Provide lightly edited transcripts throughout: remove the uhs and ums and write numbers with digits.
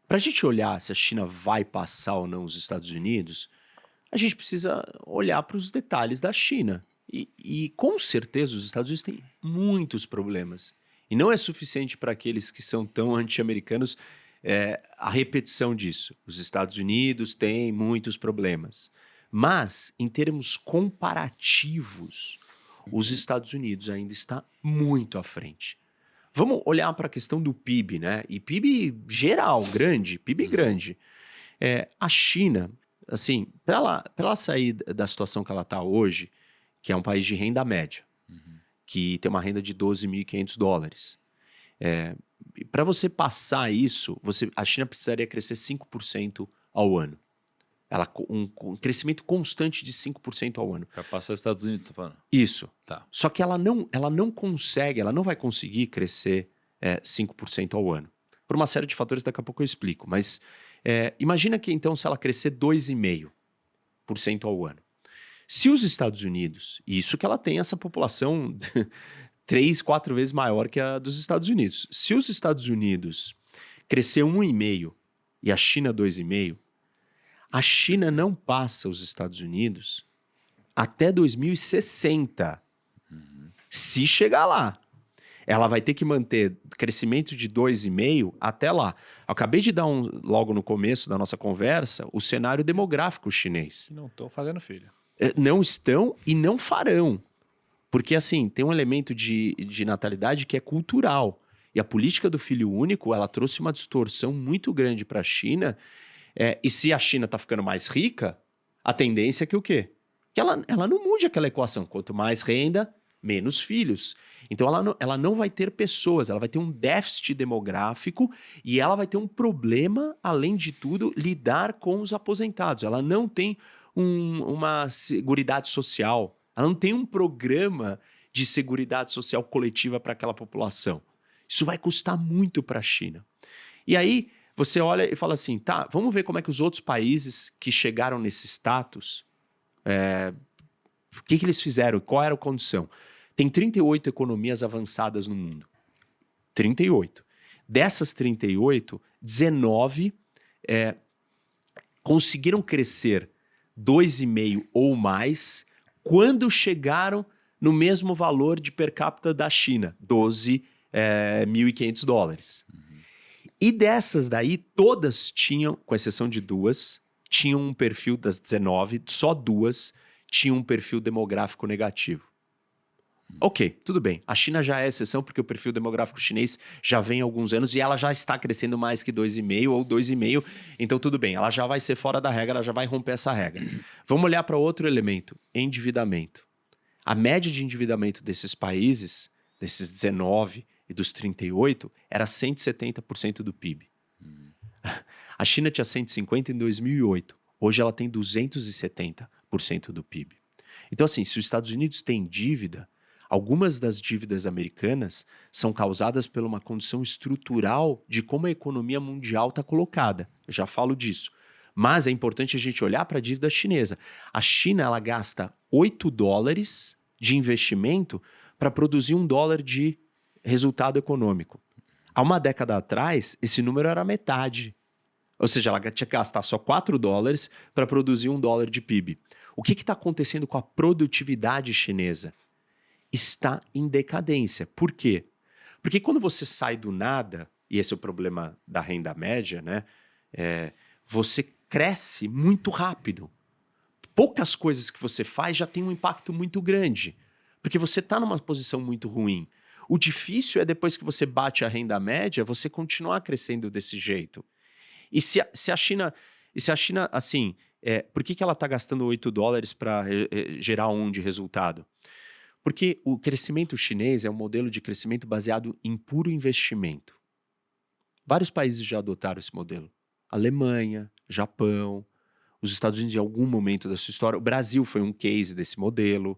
Para a gente olhar se a China vai passar ou não os Estados Unidos, a gente precisa olhar para os detalhes da China. E com certeza os Estados Unidos têm muitos problemas. E não é suficiente para aqueles que são tão anti-americanos a repetição disso. Os Estados Unidos têm muitos problemas. Mas, em termos comparativos, os Estados Unidos ainda está muito à frente. Vamos olhar para a questão do PIB, né? E PIB geral, grande, PIB grande. A China, assim, para ela sair da situação que ela está hoje, que é um país de renda média, que tem uma renda de $12.500. Para você passar isso, a China precisaria crescer 5% ao ano. Um crescimento constante de 5% ao ano. Para passar os Estados Unidos, tá falando? Isso. Tá. Só que ela não consegue, ela não vai conseguir crescer 5% ao ano. Por uma série de fatores, daqui a pouco eu explico. Mas imagina que então se ela crescer 2,5% ao ano. Se os Estados Unidos, e isso que ela tem essa população 3, 4 vezes maior que a dos Estados Unidos. Se os Estados Unidos crescer 1,5% e a China 2,5%, a China não passa os Estados Unidos até 2060. Se chegar lá. Ela vai ter que manter crescimento de 2,5% até lá. Eu acabei de dar logo no começo da nossa conversa, o cenário demográfico chinês. Não estou fazendo filho. Não estão e não farão. Porque, assim, tem um elemento de natalidade que é cultural. E a política do filho único, ela trouxe uma distorção muito grande para a China. E se a China está ficando mais rica, a tendência é que o quê? Que ela não mude aquela equação. Quanto mais renda, menos filhos. Então, ela não vai ter pessoas, ela vai ter um déficit demográfico e ela vai ter um problema, além de tudo, lidar com os aposentados. Ela não tem uma seguridade social, ela não tem um programa de seguridade social coletiva para aquela população. Isso vai custar muito para a China. E aí, você olha e fala assim, tá, vamos ver como é que os outros países que chegaram nesse status, o que eles fizeram, qual era a condição. Tem 38 economias avançadas no mundo. 38. Dessas 38, 19 conseguiram crescer 2,5% ou mais quando chegaram no mesmo valor de per capita da China, $12.500. E dessas daí, todas tinham, com exceção de duas, tinham um perfil das 19, só duas tinham um perfil demográfico negativo. Ok, tudo bem. A China já é exceção porque o perfil demográfico chinês já vem há alguns anos e ela já está crescendo mais que 2,5% ou 2,5%. Então tudo bem, ela já vai ser fora da regra, ela já vai romper essa regra. Vamos olhar para outro elemento, endividamento. A média de endividamento desses países, desses 19 e dos 38, era 170% do PIB. A China tinha 150% em 2008. Hoje ela tem 270% do PIB. Então assim, se os Estados Unidos têm dívida, algumas das dívidas americanas são causadas por uma condição estrutural de como a economia mundial está colocada. Eu já falo disso. Mas é importante a gente olhar para a dívida chinesa. A China ela gasta $8 de investimento para produzir $1 de resultado econômico. Há uma década atrás, esse número era metade. Ou seja, ela tinha que gastar só $4 para produzir $1 de PIB. O que está acontecendo com a produtividade chinesa? Está em decadência. Por quê? Porque quando você sai do nada, e esse é o problema da renda média, né? Você cresce muito rápido. Poucas coisas que você faz já tem um impacto muito grande, porque você está numa posição muito ruim. O difícil é depois que você bate a renda média, você continuar crescendo desse jeito. E se a China, assim, por que ela está gastando $8 para gerar de resultado? Porque o crescimento chinês é um modelo de crescimento baseado em puro investimento. Vários países já adotaram esse modelo. Alemanha, Japão, os Estados Unidos em algum momento da sua história. O Brasil foi um case desse modelo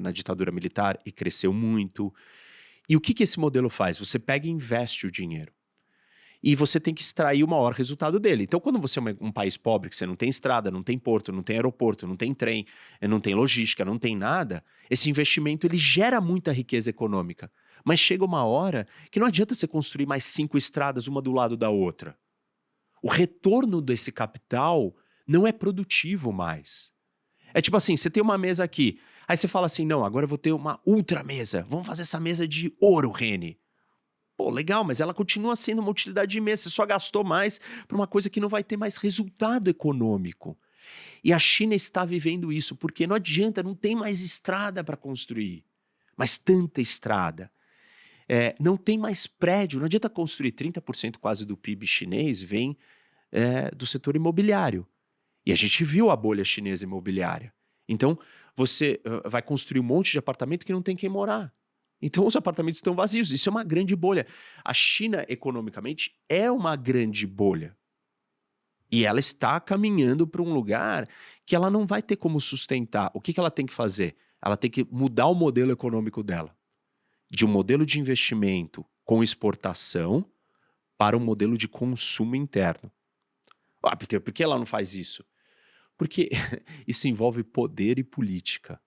na ditadura militar e cresceu muito. E o que esse modelo faz? Você pega e investe o dinheiro. E você tem que extrair o maior resultado dele. Então, quando você é um país pobre, que você não tem estrada, não tem porto, não tem aeroporto, não tem trem, não tem logística, não tem nada, esse investimento ele gera muita riqueza econômica. Mas chega uma hora que não adianta você construir mais 5 estradas, uma do lado da outra. O retorno desse capital não é produtivo mais. É tipo assim, você tem uma mesa aqui, aí você fala assim, não, agora eu vou ter uma ultra mesa, vamos fazer essa mesa de ouro, Rene. Pô, legal, mas ela continua sendo uma utilidade de mesa, você só gastou mais para uma coisa que não vai ter mais resultado econômico. E a China está vivendo isso, porque não adianta, não tem mais estrada para construir, mas tanta estrada. Não tem mais prédio, não adianta construir 30% quase do PIB chinês vem do setor imobiliário. E a gente viu a bolha chinesa imobiliária. Então, você vai construir um monte de apartamento que não tem quem morar. Então, os apartamentos estão vazios. Isso é uma grande bolha. A China, economicamente, é uma grande bolha. E ela está caminhando para um lugar que ela não vai ter como sustentar. O que ela tem que fazer? Ela tem que mudar o modelo econômico dela. De um modelo de investimento com exportação para um modelo de consumo interno. Ah, Peter, por que ela não faz isso? Porque isso envolve poder e política.